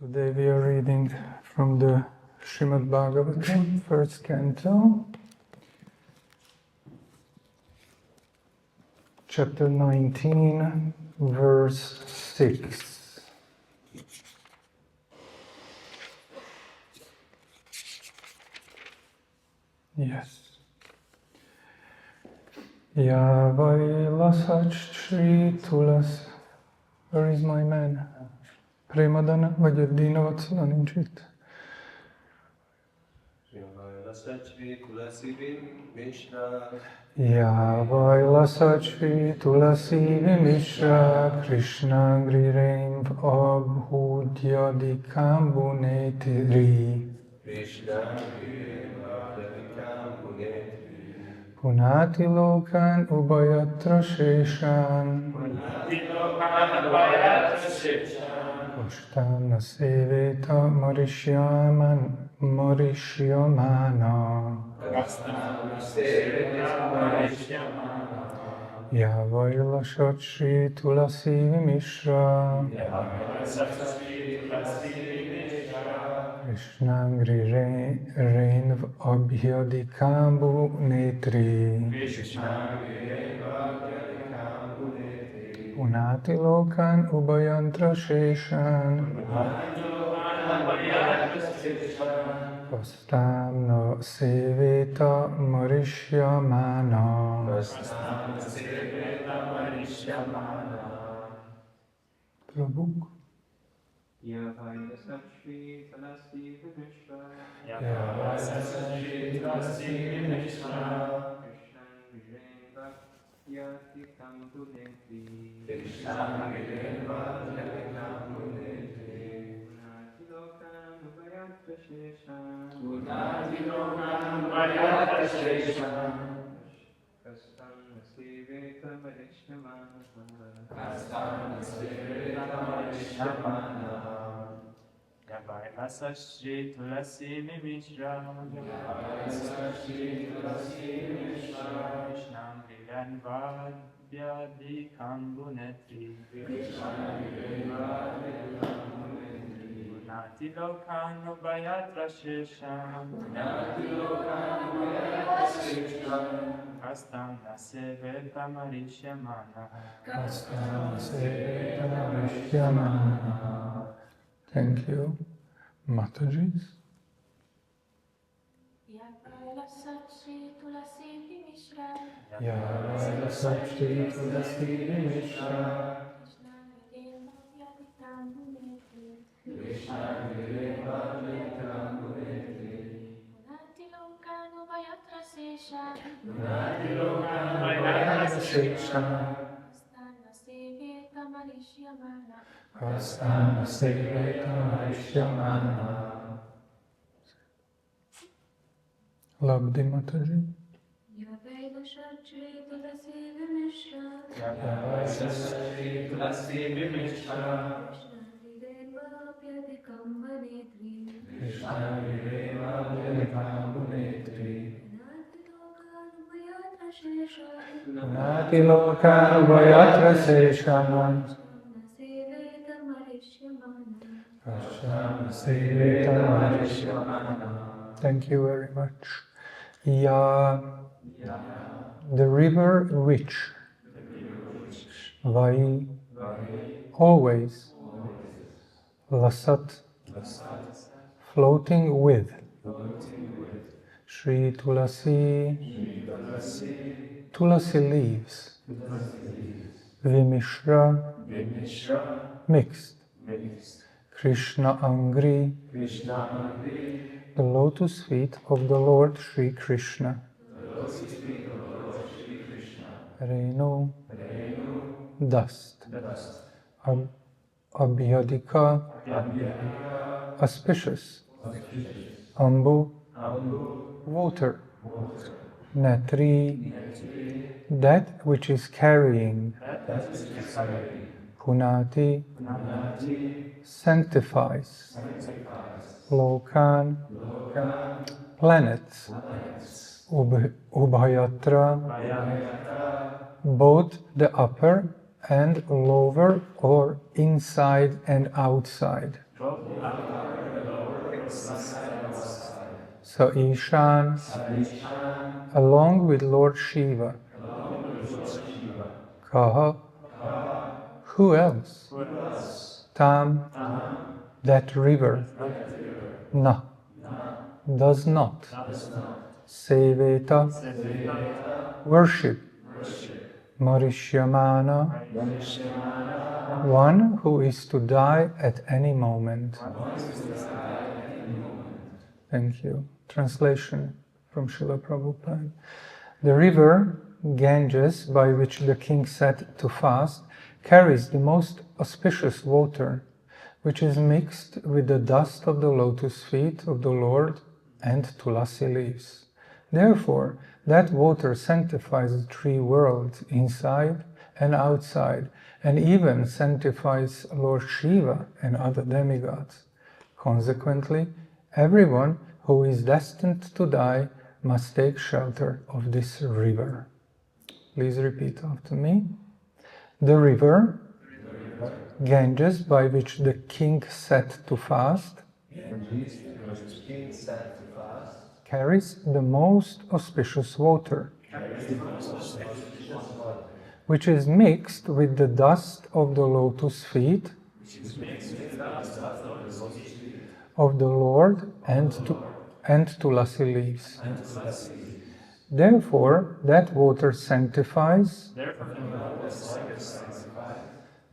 Today we are reading from the Srimad Bhagavatam, first canto, chapter 19, verse 6. Yes. Ya Vaiṣṇava Shri Tulas. Where is my man? Premadana vagy Dīnavatsala nincs itt. Ya Vaiṣṇava Tulasi Vimishra Krishna Grireim Abhudyadikam Bunetiri Punati Lokan Ubayatra Sheshan Oshtana Seveta Marishyamana Ya Vaiṣṇava Shri Tulasi Vimishra Krishna Grirein Abhyadikambu Netri Unati Lokan Ubayantra Sheshan Vastamna Seveta Marishyamana Prabhu. Ya Vaiṣṇava Shri Tulasi Vimishra Krishna Virenva Yati Kambunetri Unati Lokam Ubayatra Sheshan Kastam Nasiveta Marishyamana Ya Vaiṣṇava Shri Tulasi Vimishra Krishna Virenva Yati Kambunetri Unati Lokam Ubayatra Sheshan Kastam Nasiveta Marishyamana Thank you. Mataji's. Ya Vaiṣṇava Shri Tulasi Vimishra Ya Vaiṣṇava Shri Tulasi Vimishra Krishna Virenva Yati Unati Lokan Ubayatra Sheshan Astana Seveta Marishyamana. Labdi Mataji. Ya Vaiṣṇava Shri Tulasi Vimishra Krishna Virenva Yati Unati Lokan Ubayatra Sheshan Thank you very much. Ya, the river which, Vai, always, Lasat, floating with, Shri Tulasi, Tulasi leaves, Vimishra, mixed, Krishna Angri, the lotus feet of the Lord Shri Krishna. Renu, dust. Abhyadika, auspicious. Ambu, water. Netri, that which is carrying. Punati, sanctifies. Lokan, planets. Ubhayatra, both the upper and lower or inside and outside. So Ishan, along with Lord Shiva. Kaha, who else? Tam, that river. Na, does not. Seveta, worship. Marishyamana, one who is to die at any moment. Thank you. Translation from Srila Prabhupada. The river Ganges, by which the king sat to fast, carries the most auspicious water, which is mixed with the dust of the lotus feet of the Lord and tulasi leaves. Therefore, that water sanctifies the three worlds, inside and outside, and even sanctifies Lord Shiva and other demigods. Consequently, everyone who is destined to die must take shelter of this river. Please repeat after me. The river Ganges, by which the king sat to fast, carries the most auspicious water, which is mixed with the dust of the lotus feet of the Lord and tulasi leaves. Therefore, that water sanctifies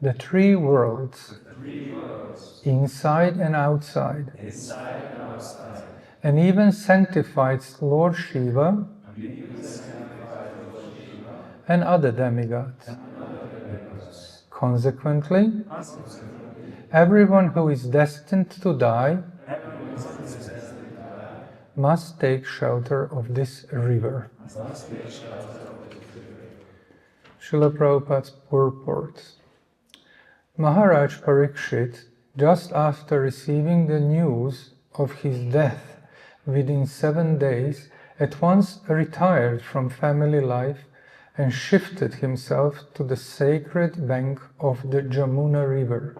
the three worlds, inside and outside, and even sanctifies Lord Shiva and other demigods. Consequently, everyone who is destined to die must take shelter of this river. Srila Prabhupada's purport. Maharaj Parikshit, just after receiving the news of his death within 7 days, at once retired from family life and shifted himself to the sacred bank of the Jamuna river.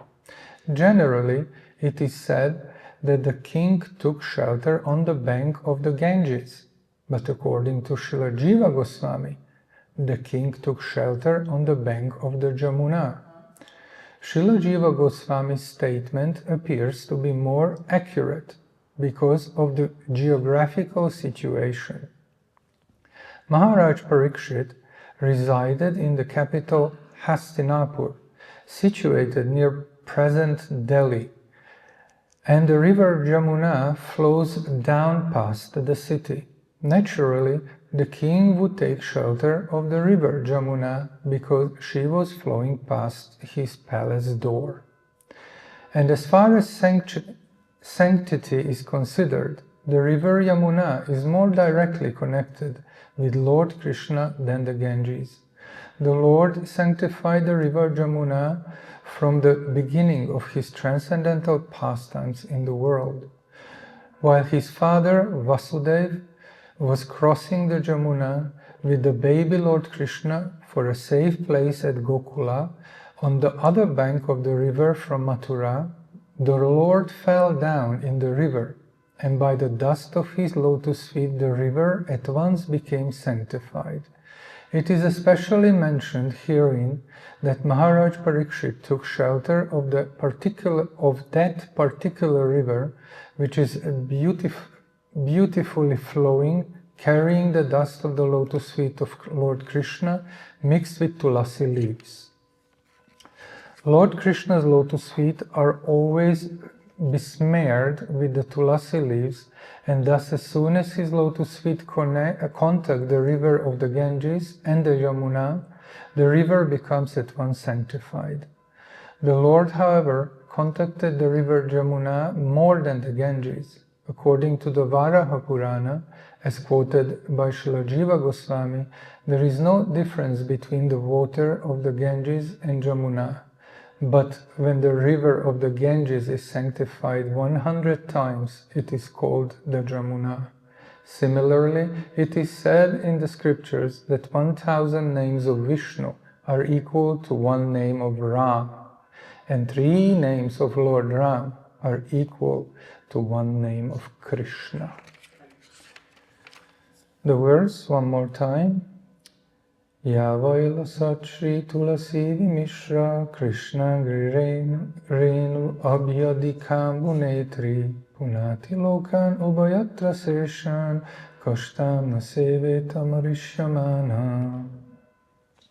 Generally, it is said that the king took shelter on the bank of the Ganges, but according to Srila Jiva Goswami, the king took shelter on the bank of the Jamuna. Srila Jiva Goswami's statement appears to be more accurate because of the geographical situation. Maharaj Parikshit resided in the capital Hastinapur, situated near present Delhi, and the river Jamuna flows down past the city. Naturally, the king would take shelter of the river Jamuna because she was flowing past his palace door. And as far as sanctity is considered, the river Yamuna is more directly connected with Lord Krishna than the Ganges. The Lord sanctified the river Jamuna from the beginning of his transcendental pastimes in the world. While his father Vasudeva was crossing the Jamuna with the baby Lord Krishna for a safe place at Gokula, on the other bank of the river from Mathura, the Lord fell down in the river, and by the dust of his lotus feet the river at once became sanctified. It is especially mentioned herein that Maharaj Parikshit took shelter of that particular river, which is beautifully flowing, carrying the dust of the lotus feet of Lord Krishna mixed with tulasi leaves. Lord Krishna's lotus feet are always besmeared with the tulasi leaves, and thus as soon as his lotus feet contact the river of the Ganges and the Yamuna, the river becomes at once sanctified. The Lord, however, contacted the river Jamuna more than the Ganges. According to the Varaha Purana, as quoted by Srila Jiva Goswami, there is no difference between the water of the Ganges and Jamuna. But when the river of the Ganges is sanctified 100 times, it is called the Jamuna. Similarly, it is said in the scriptures that 1000 names of Vishnu are equal to one name of Ram, and 3 names of Lord Ram are equal to one name of Krishna. The verse one more time. Ya Vaiṣṇava Sri Tulasi Mishra Krishna Renu Abhyadikam Bunetri Punati Lokan Ubayatra Seshan Kashtam Nasevetam Arishyamana.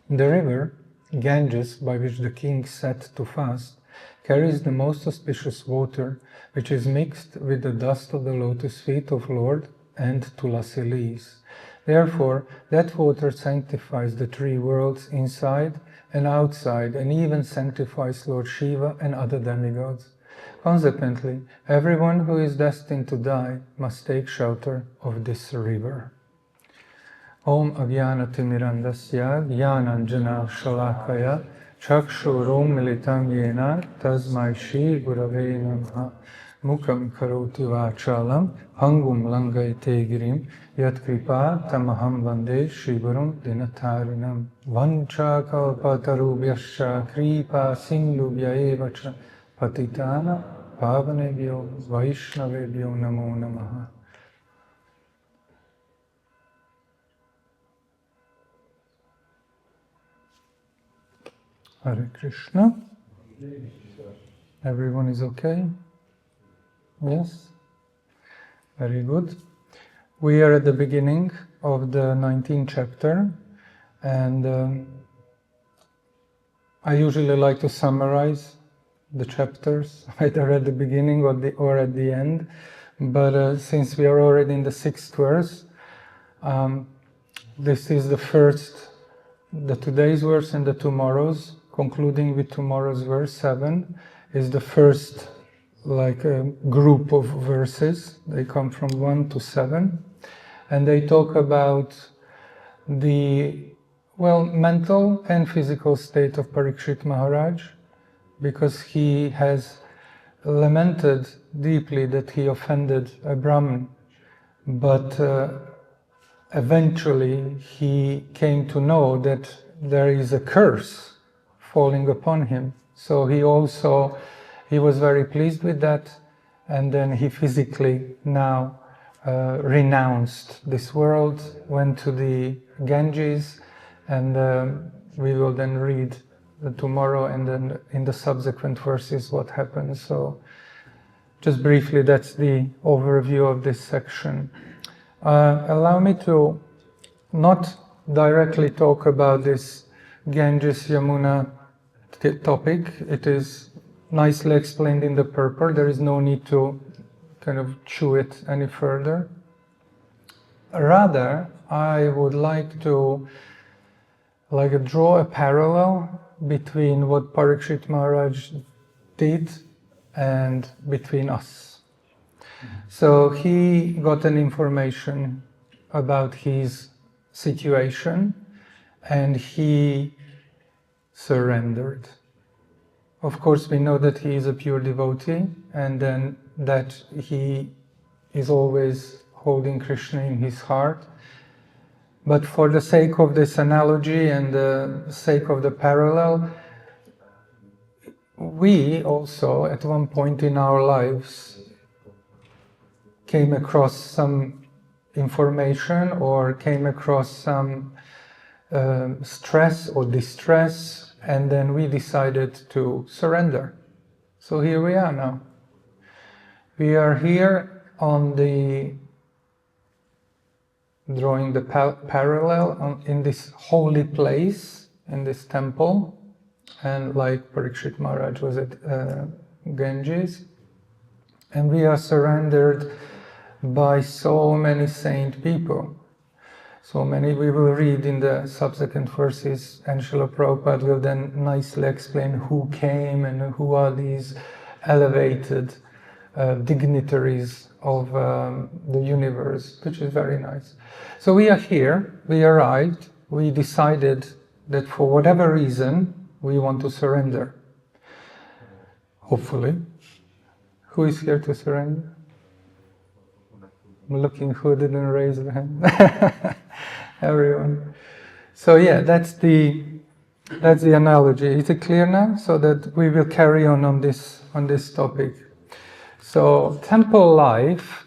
The river Ganges, by which the king sat to fast, carries the most auspicious water, which is mixed with the dust of the lotus feet of Lord and tulasi leaves. Therefore, that water sanctifies the three worlds inside and outside, and even sanctifies Lord Shiva and other demigods. Consequently, everyone who is destined to die must take shelter of this river. Om Ajnanatirmirandasya Jnananjana Shalakaya Chakshurum Militam Yena Tasmai Shri Gurave Namaha. Mukam Karoti Vachalam Hangum Langayate Girim Yat Kripa Tamaham Vande Shrivarum Dinatarinam Vancha Kalpatarubhyascha Kripa Sindhubhya Evacha Patitana Pavanebhyo Vaiṣṇavebhyo Namo Namaha. Hare Krishna. Everyone is okay? Yes? Very good. We are at the beginning of the 19th chapter, and I usually like to summarize the chapters either at the beginning or at the end, but since we are already in the 6th verse, this is the today's verse and the tomorrow's, concluding with tomorrow's verse 7, is the first group of verses. They come from 1 to 7, and they talk about the mental and physical state of Parikshit Maharaj, because he has lamented deeply that he offended a Brahmin, but eventually he came to know that there is a curse falling upon him. So he was very pleased with that, and then he physically now renounced this world, went to the Ganges, and we will then read tomorrow and then in the subsequent verses what happens. So just briefly, that's the overview of this section. Allow me to not directly talk about this Ganges Yamuna topic. It is nicely explained in the purport. There is no need to kind of chew it any further. Rather, I would like to draw a parallel between what Parikshit Maharaj did and between us. So he got an information about his situation and he surrendered. Of course, we know that he is a pure devotee, and then that he is always holding Krishna in his heart. But for the sake of this analogy and the sake of the parallel, we also, at one point in our lives, came across some information or came across some stress or distress, and then we decided to surrender. So here we are now. We are here on drawing the parallel in this holy place, in this temple, and like Parikshit Maharaj was at Ganges, and we are surrendered by so many saint people. So many we will read in the subsequent verses, and Srila Prabhupada will then nicely explain who came and who are these elevated dignitaries of the universe, which is very nice. So we are here, we arrived, we decided that for whatever reason we want to surrender. Hopefully. Who is here to surrender? I'm looking who didn't raise their hand. Everyone. So yeah, that's the analogy. Is it clear now? So that we will carry on this topic. So temple life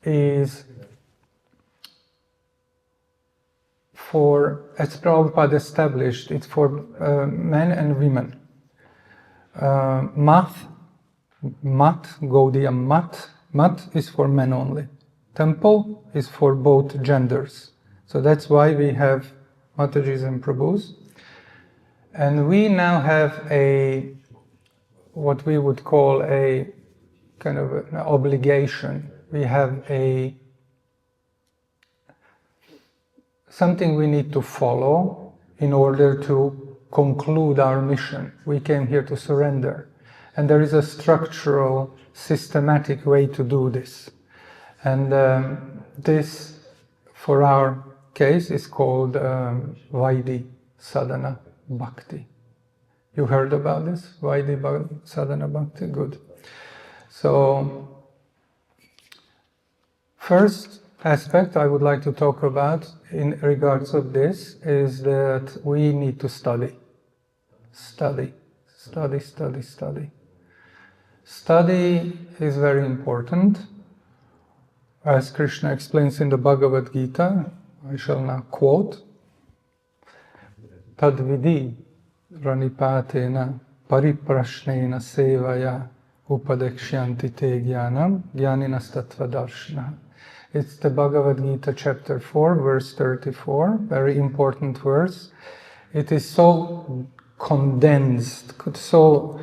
is for, as Prabhupada established, it's for men and women. Mat, Gaudiya Mat is for men only. Temple is for both genders. So that's why we have Matajis and Prabhus. And we now have what we would call a kind of an obligation. We have something we need to follow in order to conclude our mission. We came here to surrender. And there is a structural, systematic way to do this. And this, for our case, is called Vaidhi Sadhana Bhakti. You heard about this? Vaidhi Sadhana Bhakti? Good. So, first aspect I would like to talk about in regards of this is that we need to study. Study is very important. As Krishna explains in the Bhagavad Gita, I shall now quote, Tadvidi ranipatena pariprashnena sevaya upadekshanti te jnanam jnaninastatvadarshana. It's the Bhagavad Gita chapter 4, verse 34, very important verse. It is so condensed, so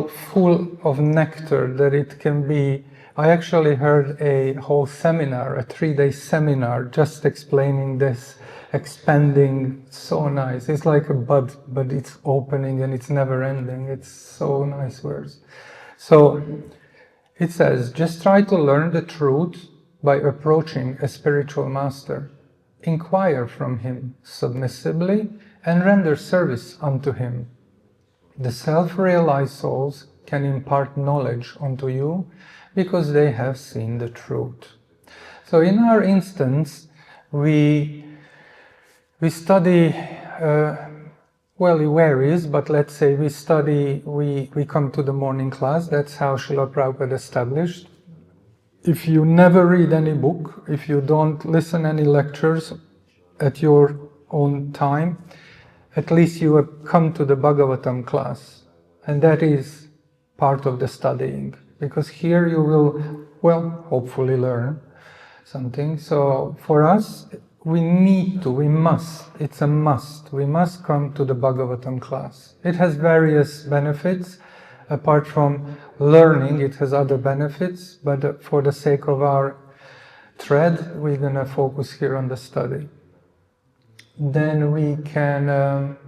full of nectar that it can be. I actually heard a whole seminar, a 3-day seminar, just explaining this, expanding. So nice. It's like a bud, but it's opening and it's never ending. It's so nice words. So it says, just try to learn the truth by approaching a spiritual master. Inquire from him submissively and render service unto him. The self-realized souls can impart knowledge unto you because they have seen the truth. So in our instance, we study, well, it varies, but let's say we study, we come to the morning class. That's how Srila Prabhupada established. If you never read any book, if you don't listen any lectures at your own time, at least you have come to the Bhagavatam class. And that is part of the studying. Because here you will, well, hopefully learn something. So for us, we must, it's a must. We must come to the Bhagavatam class. It has various benefits. Apart from learning, it has other benefits, but for the sake of our thread, we're going to focus here on the study. Then we can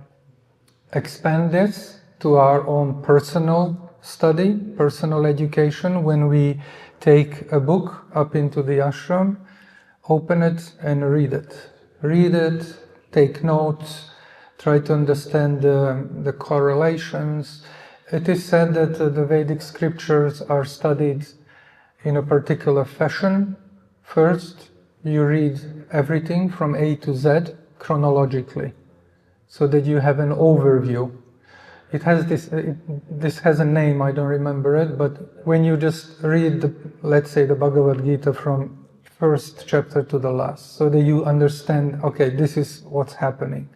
expand this to our own personal study, personal education. When we take a book up into the ashram, open it and read it. Read it, take notes, try to understand the correlations. It is said that the Vedic scriptures are studied in a particular fashion. First, you read everything from A to Z chronologically, so that you have an overview. It has this has a name, I don't remember it, but when you just read, let's say, the Bhagavad Gita from first chapter to the last, so that you understand, okay, this is what's happening.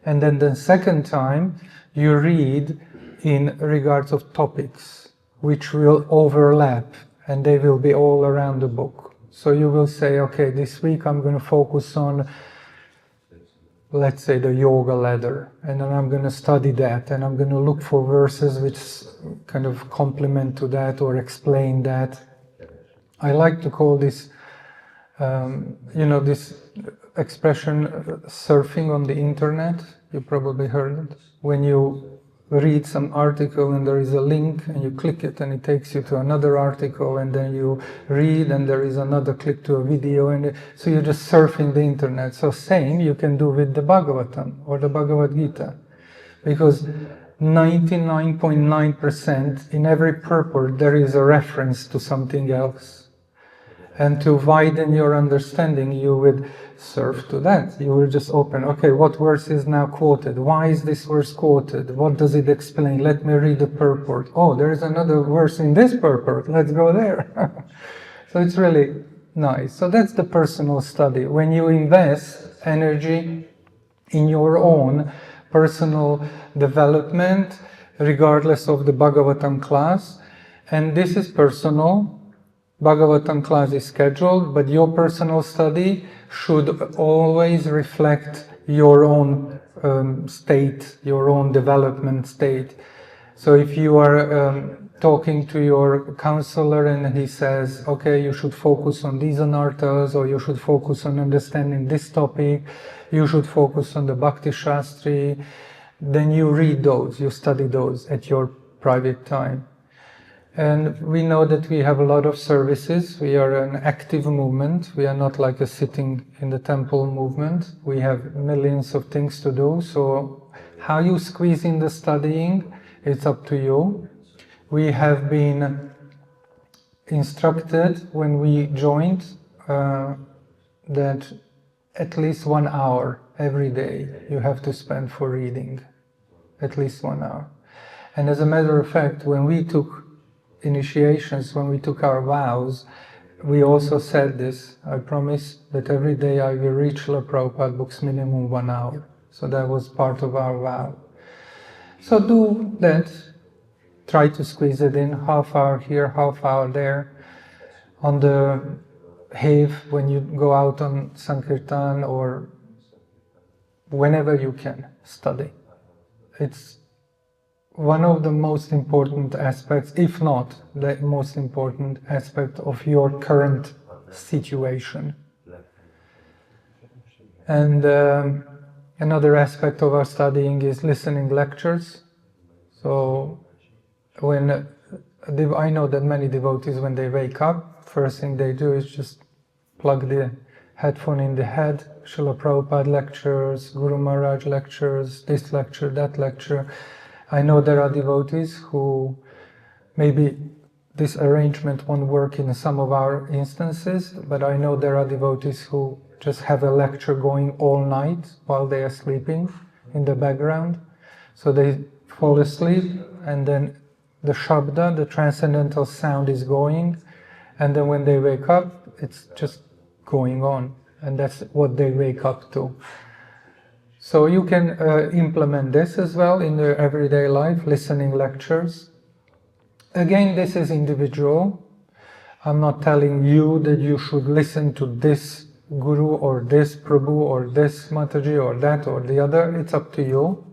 And then the second time, you read in regards of topics which will overlap and they will be all around the book. So you will say, okay, this week I'm going to focus on, let's say, the yoga ladder, and then I'm going to study that, and I'm going to look for verses which kind of complement to that or explain that. I like to call this, this expression, surfing on the internet. You probably heard it. When you read some article and there is a link and you click it and it takes you to another article, and then you read and there is another click to a video, and so you're just surfing the internet. So same you can do with the Bhagavatam or the Bhagavad Gita, because 99.9% in every purport there is a reference to something else. And to widen your understanding, you would surf to that. You will just open, okay, what verse is now quoted? Why is this verse quoted? What does it explain? Let me read the purport. Oh, there is another verse in this purport. Let's go there. So it's really nice. So that's the personal study. When you invest energy in your own personal development, regardless of the Bhagavatam class, and this is personal. Bhagavatam class is scheduled, but your personal study should always reflect your own state, your own development state. So if you are talking to your counselor and he says, okay, you should focus on these anarthas, or you should focus on understanding this topic, you should focus on the Bhakti Shastri, then you read those, you study those at your private time. And we know that we have a lot of services. We are an active movement. We are not like a sitting in the temple movement. We have millions of things to do. So how you squeeze in the studying, it's up to you. We have been instructed when we joined that at least 1 hour every day you have to spend for reading. At least 1 hour. And as a matter of fact, when we took initiations, when we took our vows, we also said this. I promise that every day I will read Srila Prabhupada books minimum 1 hour. So that was part of our vow. So do that. Try to squeeze it in, half hour here, half hour there. On the Have, when you go out on Sankirtan, or whenever you can, study. It's one of the most important aspects, if not the most important aspect of your current situation. And another aspect of our studying is listening lectures. So when I know that many devotees, when they wake up, first thing they do is just plug the headphone in the head, Srila Prabhupada lectures, Guru Maharaj lectures, this lecture, that lecture. I know there are devotees who, maybe this arrangement won't work in some of our instances, but I know there are devotees who just have a lecture going all night while they are sleeping in the background. So they fall asleep, and then the Shabda, the transcendental sound, is going, and then when they wake up, it's just going on, and that's what they wake up to. So you can implement this as well in their everyday life, listening lectures. Again, this is individual. I'm not telling you that you should listen to this Guru or this Prabhu or this Mataji or that or the other. It's up to you.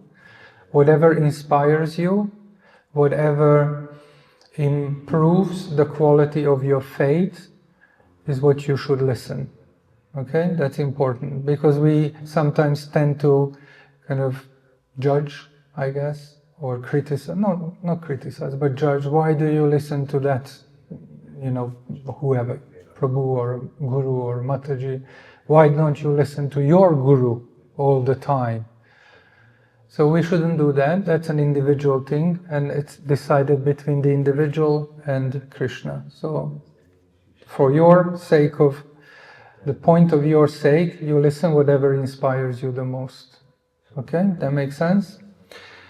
Whatever inspires you, whatever improves the quality of your faith is what you should listen. Okay, that's important, because we sometimes tend to kind of judge, I guess, or criticize, no, not criticize, but judge. Why do you listen to that, whoever, Prabhu or Guru or Mataji? Why don't you listen to your Guru all the time? So we shouldn't do that. That's an individual thing, and it's decided between the individual and Krishna. So for your sake of the point of your sake, you listen whatever inspires you the most. Okay, that makes sense?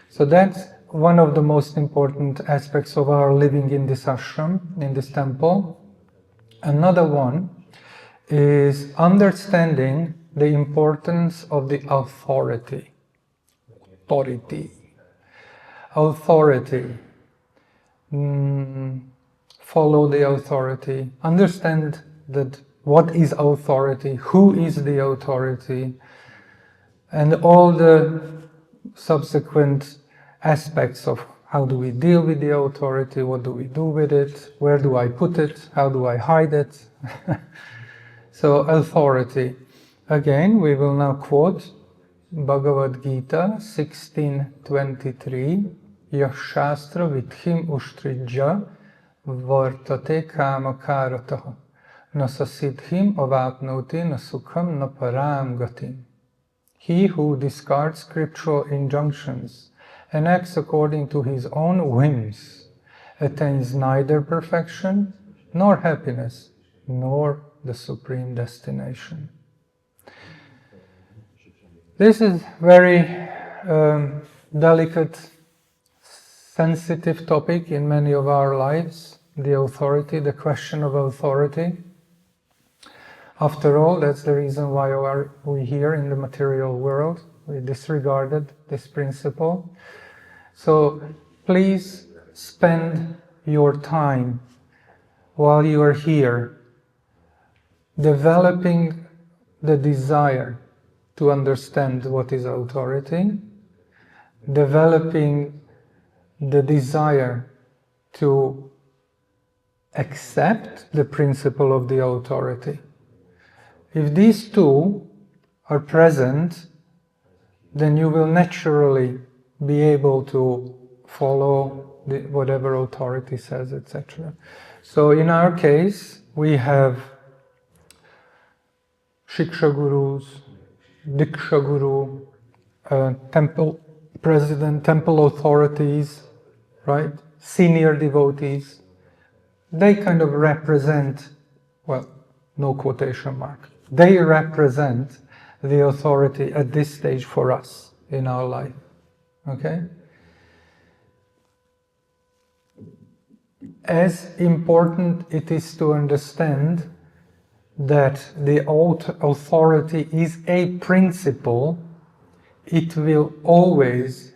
So that's one of the most important aspects of our living in this ashram, in this temple. Another one is understanding the importance of the authority. Authority. Follow the authority. Understand that what is authority, who is the authority, and all the subsequent aspects of how do we deal with the authority, what do we do with it, where do I put it, how do I hide it. So authority. Again, we will now quote Bhagavad Gita 16:23, Yashastra vidhim ushtrijya vartate kamakarataha. Nasasidhim avapnoti nasukham naparam gatim. He who discards scriptural injunctions and acts according to his own whims attains neither perfection, nor happiness, nor the supreme destination. This is very delicate, sensitive topic in many of our lives, the authority, the question of authority. After all, that's the reason why we're here in the material world. We disregarded this principle. So please spend your time while you are here developing the desire to understand what is authority, developing the desire to accept the principle of the authority. If these two are present, then you will naturally be able to follow whatever authority says, etc. So in our case, we have Shiksha Gurus, Diksha Guru, temple president, temple authorities, right? Senior devotees. They kind of represent, well, no quotation mark. They represent the authority at this stage for us in our life. Okay? As important it is to understand that the authority is a principle, it will always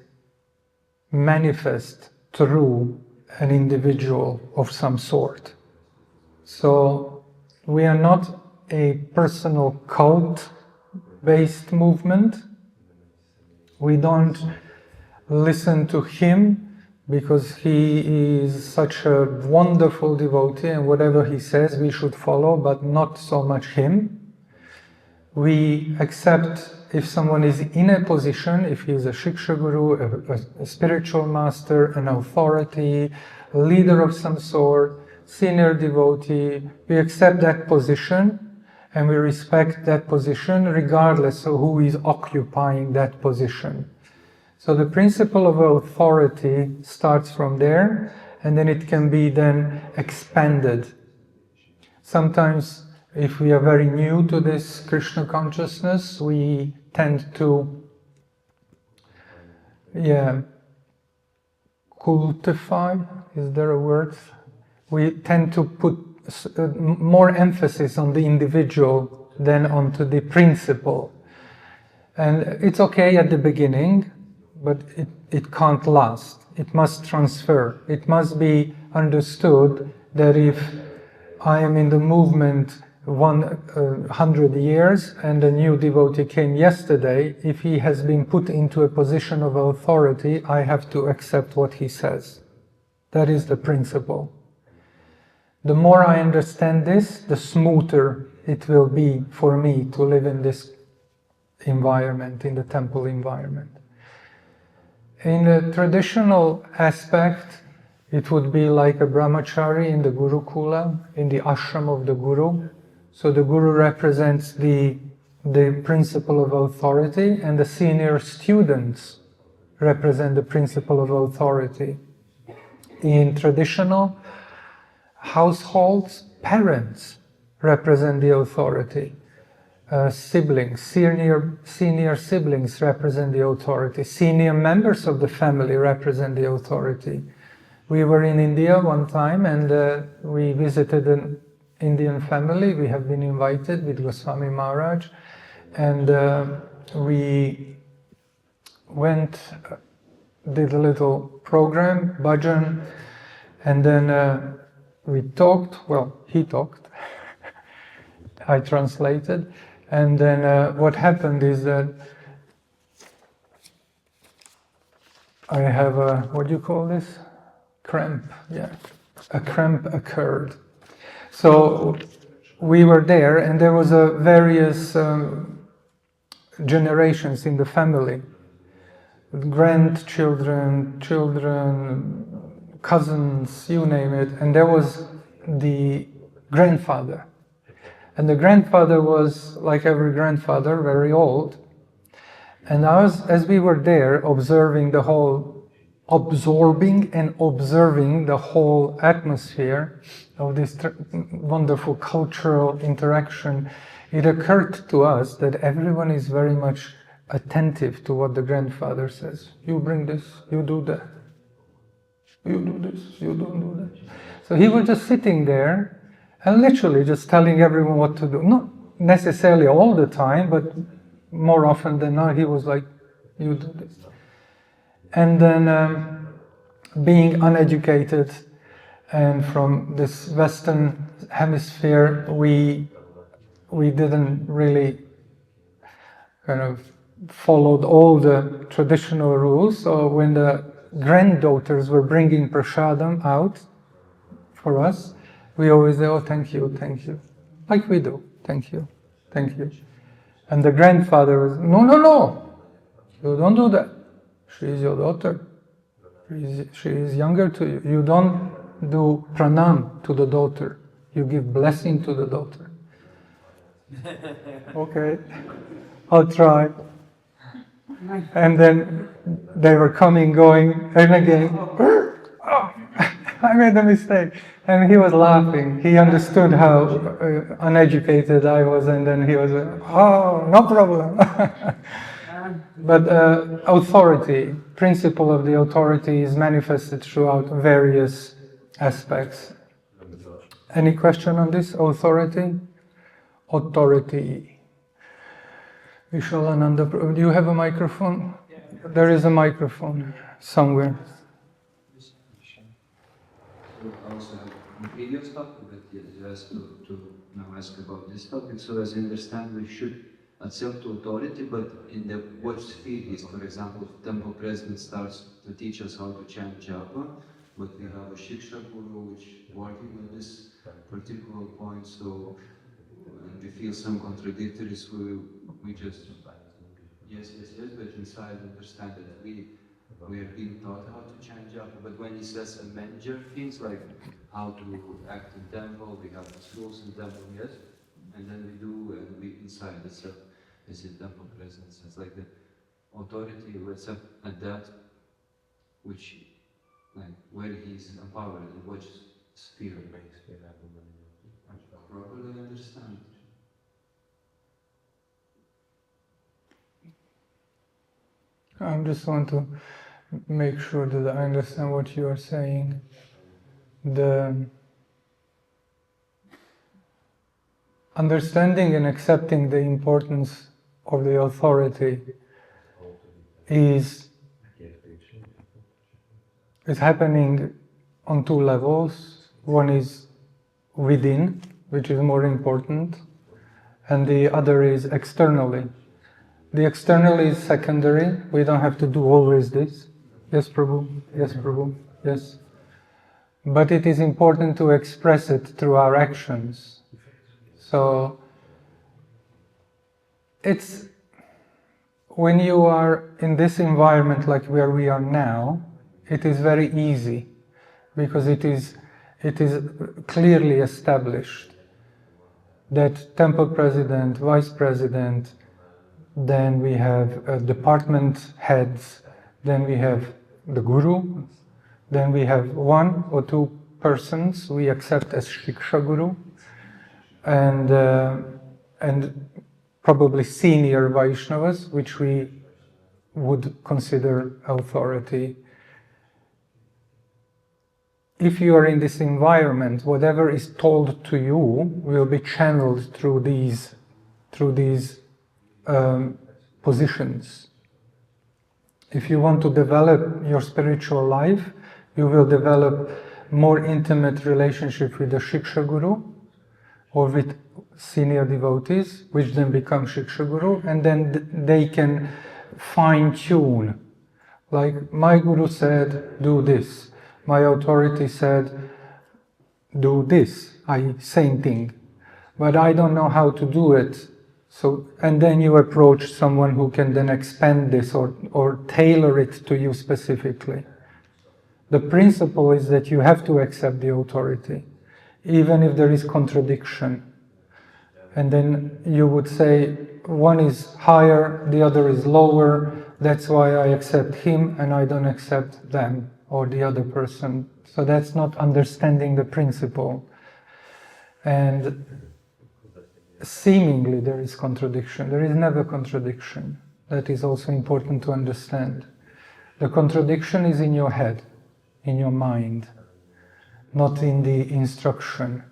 manifest through an individual of some sort. So we are not a personal cult-based movement. We don't listen to him because he is such a wonderful devotee and whatever he says we should follow, but not so much him. We accept if someone is in a position, if he is a Shiksha Guru, a spiritual master, an authority, a leader of some sort, senior devotee, we accept that position and we respect that position regardless of who is occupying that position. So the principle of authority starts from there, and then it can be then expanded. Sometimes, if we are very new to this Krishna consciousness, we tend to, cultify, is there a word? We tend to put more emphasis on the individual than onto the principle. And it's okay at the beginning, but it can't last. It must transfer. It must be understood that if I am in the movement 100 years and a new devotee came yesterday, if he has been put into a position of authority, I have to accept what he says. That is the principle. The more I understand this, the smoother it will be for me to live in this environment, in the temple environment. In the traditional aspect, it would be like a brahmachari in the Gurukula, in the ashram of the Guru. So the Guru represents the principle of authority, and the senior students represent the principle of authority. In traditional households, parents represent the authority. Siblings, senior siblings represent the authority. Senior members of the family represent the authority. We were in India one time and we visited an Indian family. We have been invited with Goswami Maharaj, and we went, did a little program, bhajan, and then we talked, well, he talked, I translated. And then what happened is that I have a, what do you call this? Cramp, yeah. A cramp occurred. So we were there and there was various generations in the family. Grandchildren, children, cousins, you name it. And there was the grandfather. And the grandfather was, like every grandfather, very old. And as we were there absorbing the whole atmosphere of this wonderful cultural interaction, it occurred to us that everyone is very much attentive to what the grandfather says. You bring this, you do that. You do this, you don't do that. So he was just sitting there and literally just telling everyone what to do. Not necessarily all the time, but more often than not, he was like, you do this. And then being uneducated and from this Western hemisphere, we didn't really kind of followed all the traditional rules. So when the granddaughters were bringing prasadam out for us, we always say, oh, thank you, like we do, thank you. And the grandfather was, no, you don't do that. She is your daughter. She is younger to you. You don't do pranam to the daughter. You give blessing to the daughter. Okay, I'll try. And then they were coming, going, and again, oh, I made a mistake. And he was laughing. He understood how uneducated I was, and then he was, oh, no problem. But authority, principle of the authority is manifested throughout various aspects. Any question on this? Authority? Authority. Vaiṣṇava, do you have a microphone? There is a microphone somewhere. I also have a previous topic, but just to now ask about this topic. So as I understand, we should accept authority, but in the what sphere is, for example, temple president starts to teach us how to chant japa, but we have a Shiksha Guru which working on this particular point, so we feel some contradictory, so we just, yes, but inside understand that we are being taught how to chant japa, but when he says a manager things like how to act in temple, we have the rules in temple, yes, and then we do, and we inside itself is in temple presence. It's like the authority we accept at that, which, like, where he's empowered, in which sphere. Properly understand. I just want to make sure that I understand what you are saying. The understanding and accepting the importance of the authority is happening on two levels. One is within, which is more important, and the other is externally. The external is secondary. We don't have to do always this. Yes, Prabhu. Yes, Prabhu. Yes. But it is important to express it through our actions. So, it's when you are in this environment like where we are now, it is very easy because it is clearly established that temple president, vice president, then we have department heads, then we have the guru, then we have one or two persons we accept as Shiksha Guru, and probably senior Vaishnavas, which we would consider authority. If you are in this environment, whatever is told to you will be channeled through these positions. If you want to develop your spiritual life, you will develop more intimate relationship with the Shiksha Guru or with senior devotees, which then become Shiksha Guru, and then they can fine-tune. Like, my Guru said, do this. My authority said, do this, same thing. But I don't know how to do it. So, and then you approach someone who can then expand this or tailor it to you specifically. The principle is that you have to accept the authority, even if there is contradiction. And then you would say, one is higher, the other is lower, that's why I accept him and I don't accept them or the other person. So that's not understanding the principle. And seemingly there is contradiction. There is never contradiction. That is also important to understand. The contradiction is in your head, in your mind, not in the instruction.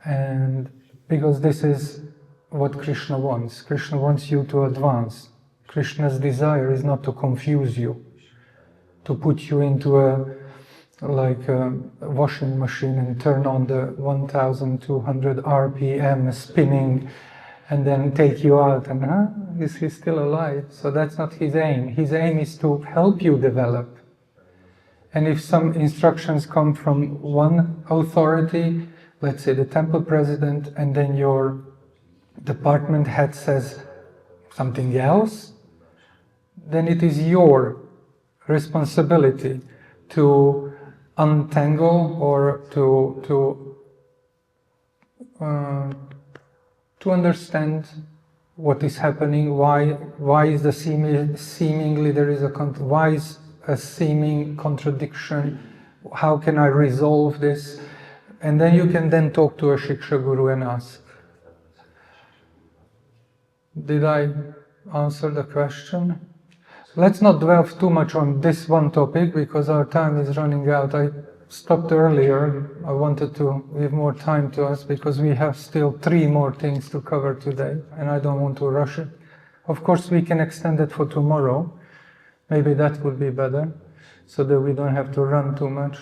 And because this is what Krishna wants. Krishna wants you to advance. Krishna's desire is not to confuse you, to put you into a washing machine and turn on the 1200 RPM spinning and then take you out and is he still alive? So that's not his aim. His aim is to help you develop. And if some instructions come from one authority, let's say the temple president, and then your department head says something else, then it is your responsibility to untangle or to understand what is happening. Why is the seemingly there is why is a seeming contradiction? How can I resolve this? And then you can then talk to a Shiksha Guru and ask. Did I answer the question? Let's not dwell too much on this one topic because our time is running out. I stopped earlier. I wanted to give more time to us because we have still 3 more things to cover today and I don't want to rush it. Of course, we can extend it for tomorrow. Maybe that would be better so that we don't have to run too much.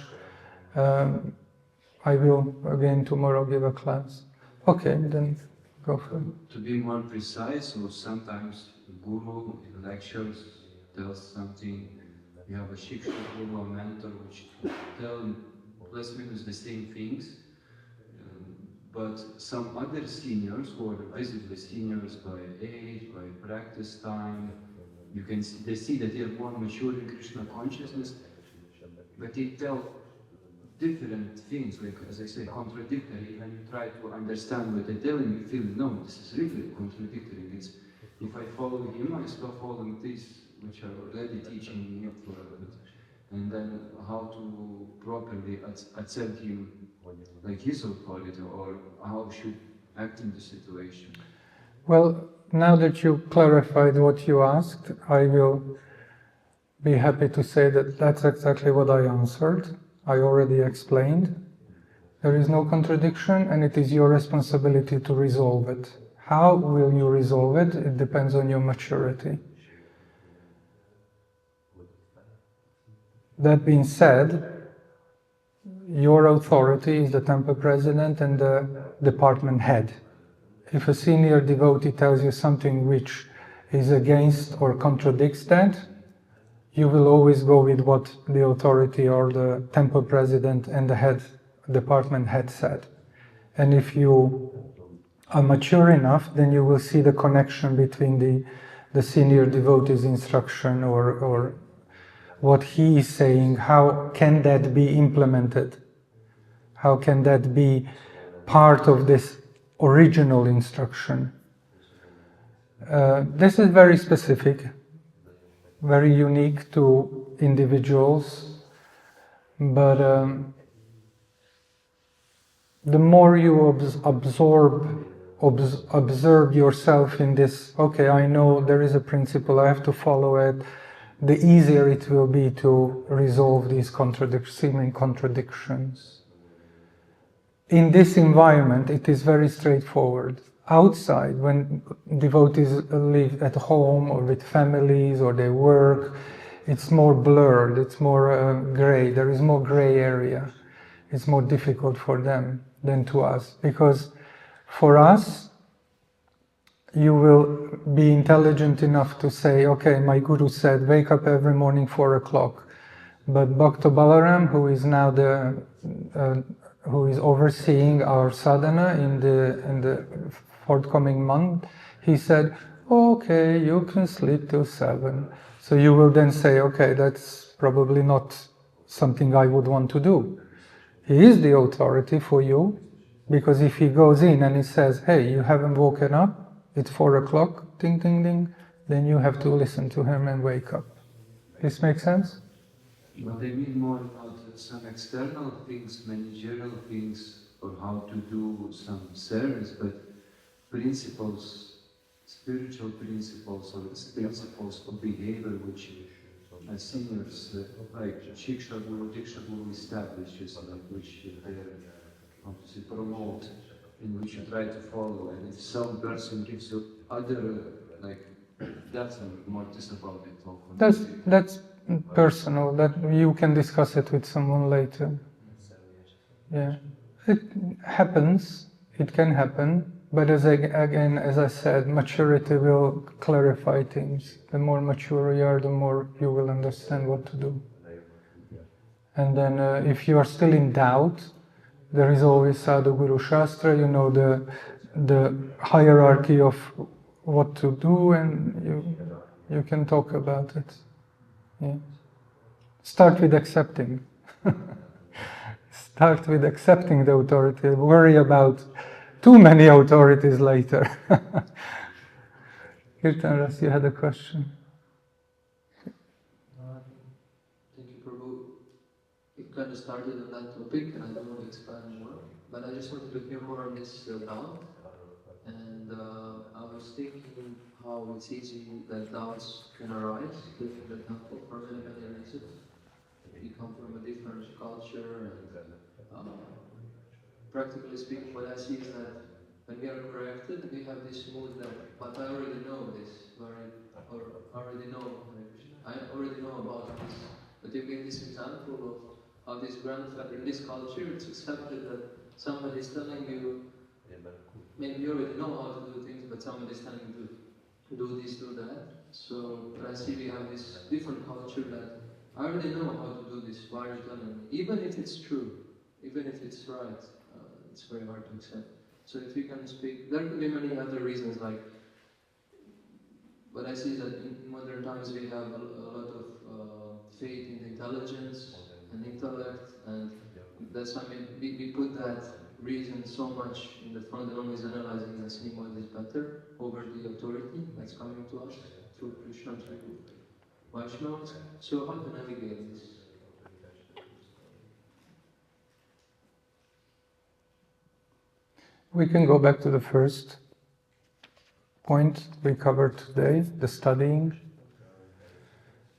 I will again tomorrow give a class. Okay, then go for it. To be more precise, or sometimes the guru in lectures tells something, you have a shiksha guru or mentor which tell plus minus the same things, but some other seniors who are visibly seniors by age, by practice time, you can see, they see that they are more mature in Krishna consciousness, but they tell different things, like as I say, contradictory. When you try to understand what they're telling, you feel, no, this is really contradictory. It's, if I follow him, I stop following this, which are already teaching me for a bit. And then how to properly accept him like his authority, or how should act in the situation. Well, now that you clarified what you asked, I will be happy to say that that's exactly what I answered. I already explained. There is no contradiction and it is your responsibility to resolve it. How will you resolve it? It depends on your maturity. That being said, your authority is the temple president and the department head. If a senior devotee tells you something which is against or contradicts that, you will always go with what the authority or the temple president and the department head said. And if you are mature enough, then you will see the connection between the senior devotee's instruction or what he is saying. How can that be implemented? How can that be part of this original instruction? This is very specific, very unique to individuals, but the more you observe yourself in this, okay, I know there is a principle, I have to follow it, the easier it will be to resolve these seeming contradictions. In this environment, it is very straightforward. Outside, when devotees live at home or with families or they work, it's more blurred, it's more gray, there is more gray area. It's more difficult for them than to us, because for us, you will be intelligent enough to say, okay, my guru said, wake up every morning 4 o'clock. But Bhakta Balaram, who is now who is overseeing our sadhana in the forthcoming month, he said, okay, you can sleep till 7. So you will then say, okay, that's probably not something I would want to do. He is the authority for you, because if he goes in and he says, hey, you haven't woken up, it's 4 o'clock, ding, ding, ding, then you have to listen to him and wake up. This makes sense? But I mean more about some external things, managerial things, or how to do some service, but principles spiritual principles or principles of behavior which seniors like Shiksha Guru establishes, which they how to say, promote, in which you try to follow. And if some person gives you other, like, that's more just about it. That's personal. That you can discuss it with someone later. Yeah, it happens. It can happen. But as I said, maturity will clarify things. The more mature you are, the more you will understand what to do. And then if you are still in doubt, there is always Sadhu Guru Shastra, you know, the hierarchy of what to do, and you can talk about it. Yeah. Start with accepting. Start with accepting the authority. Worry about too many authorities later. Kirtanras, you had a question? Thank you, Prabhu. It kind of started on that topic, and I don't want to expand more, but I just wanted to hear more on this doubt. And I was thinking how it's easy that doubts can arise, for example, for many reasons. You come from a different culture, and practically speaking, what I see is that when we are corrected, we have this mood that, but I already know this, or I already know about this. But you gave this example of how this grandfather, in this culture, it's accepted that somebody is telling you, maybe you already know how to do things, but somebody is telling you to do this, do that. So I see we have this different culture that I already know how to do this, why are you telling me? Even if it's true, even if it's right, it's very hard to accept. So if you can speak, there could be many other reasons, like, but I see that in modern times we have a lot of faith in intelligence and intellect, and that's why we put that reason so much in the front and always analyzing and seeing what is better over the authority that's coming to us through Krishna, through Vaiṣṇavas. So how to navigate this? We can go back to the first point we covered today, the studying.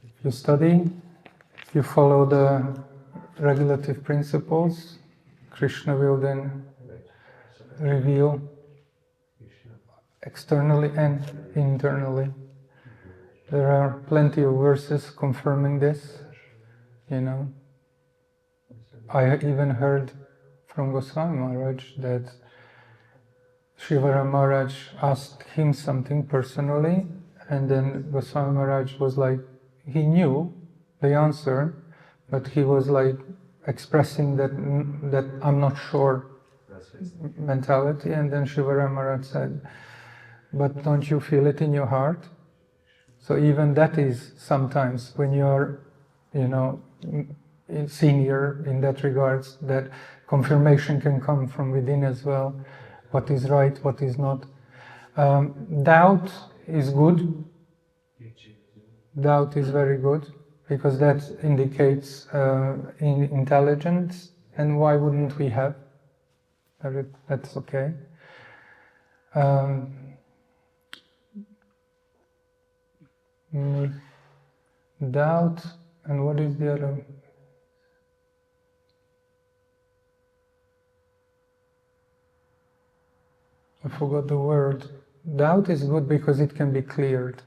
If you study, if you follow the regulative principles, Krishna will then reveal externally and internally. There are plenty of verses confirming this, you know. I even heard from Goswami Maharaj that Shivara Maharaj asked him something personally, and then Goswami Maharaj was like, he knew the answer, but he was like expressing that I'm not sure mentality, and then Shivara Maharaj said, but don't you feel it in your heart? So even that is sometimes when you're, you know, senior in that regards, that confirmation can come from within as well. What is right, what is not. Doubt is good. Doubt is very good, because that indicates intelligence, and why wouldn't we have? That's okay. Doubt, and what is the other? I forgot the word. Doubt is good because it can be cleared.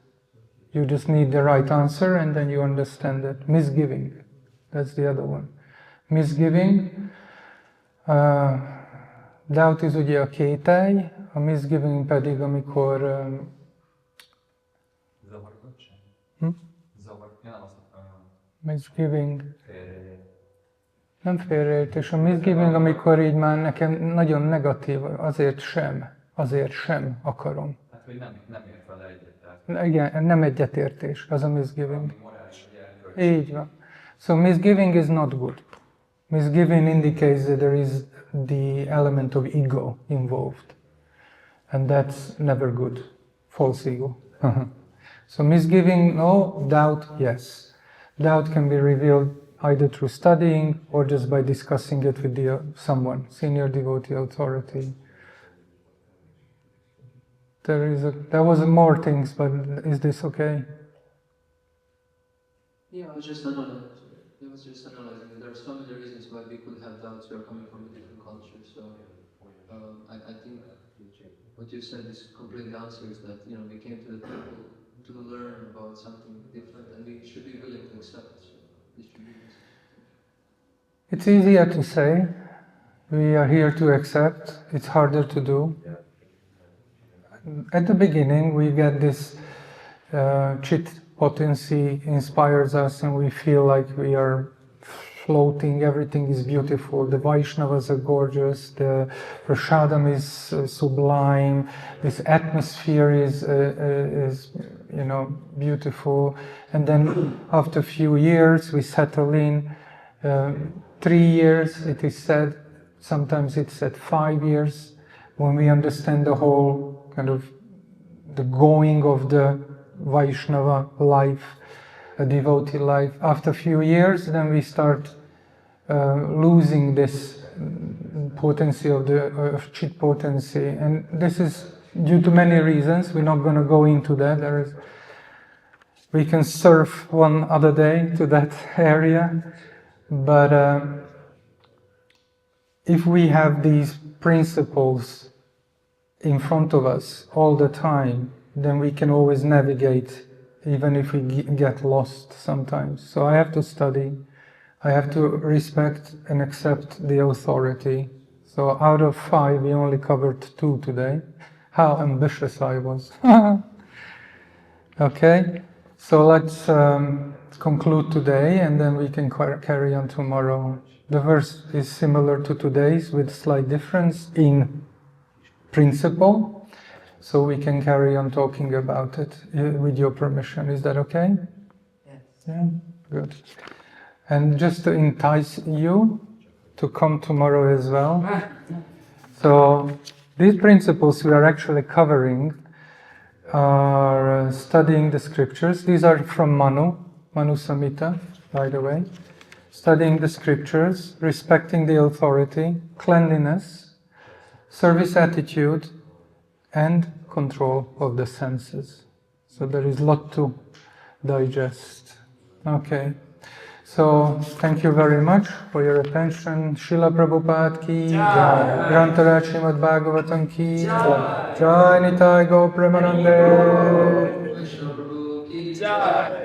You just need the right answer and then you understand that. Misgiving, that's the other one. Misgiving, doubt is ugye a kételj, a misgiving pedig amikor... Misgiving... Nem félreértés. A misgiving, amikor így már nekem nagyon negatív, azért sem akarom. Hát, hogy nem ért vele egyetért. Igen, nem egyetértés, az a misgiving. Így van. So misgiving is not good. Misgiving indicates that there is the element of ego involved. And that's never good. False ego. So misgiving, no. Doubt, yes. Doubt can be revealed either through studying or just by discussing it with someone, senior devotee, authority. There was more things, but is this okay? Yeah, I was just analyzing. There are so many reasons why we could have doubts. We are coming from a different culture, so I think what you said is completely answers that. You know, we came to the temple to learn about something different, and we should be willing to accept it. So this should be. It's easier to say. We are here to accept. It's harder to do. At the beginning, we get this chit potency inspires us, and we feel like we are floating. Everything is beautiful. The Vaishnavas are gorgeous. The prasadam is sublime. This atmosphere is beautiful. And then after a few years, we settle in. 3 years, it is said. Sometimes it's at 5 years, when we understand the whole kind of the going of the Vaishnava life, a devotee life. After a few years, then we start losing this potency of chit potency, and this is due to many reasons. We're not going to go into that. We can surf one other day to that area, but if we have these principles in front of us all the time, then we can always navigate, even if we get lost sometimes. So I have to study, I have to respect and accept the authority. So out of 5, we only covered 2 today. How ambitious I was. Okay, so let's conclude today, and then we can carry on tomorrow. The verse is similar to today's, with slight difference in principle, so we can carry on talking about it with your permission. Is that okay? Yes. Yeah, good. And just to entice you to come tomorrow as well. So these principles we are actually covering are studying the scriptures. These are from Manu Samhita, by the way. Studying the scriptures, respecting the authority, cleanliness, service attitude, and control of the senses. So there is a lot to digest. Okay. So thank you very much for your attention. Srila Prabhupada ki jai. Grantaraj Srimad Bhagavatam ki jai. Jai Nitai Go Premanande. Vaiṣṇava Prabhu ki jai.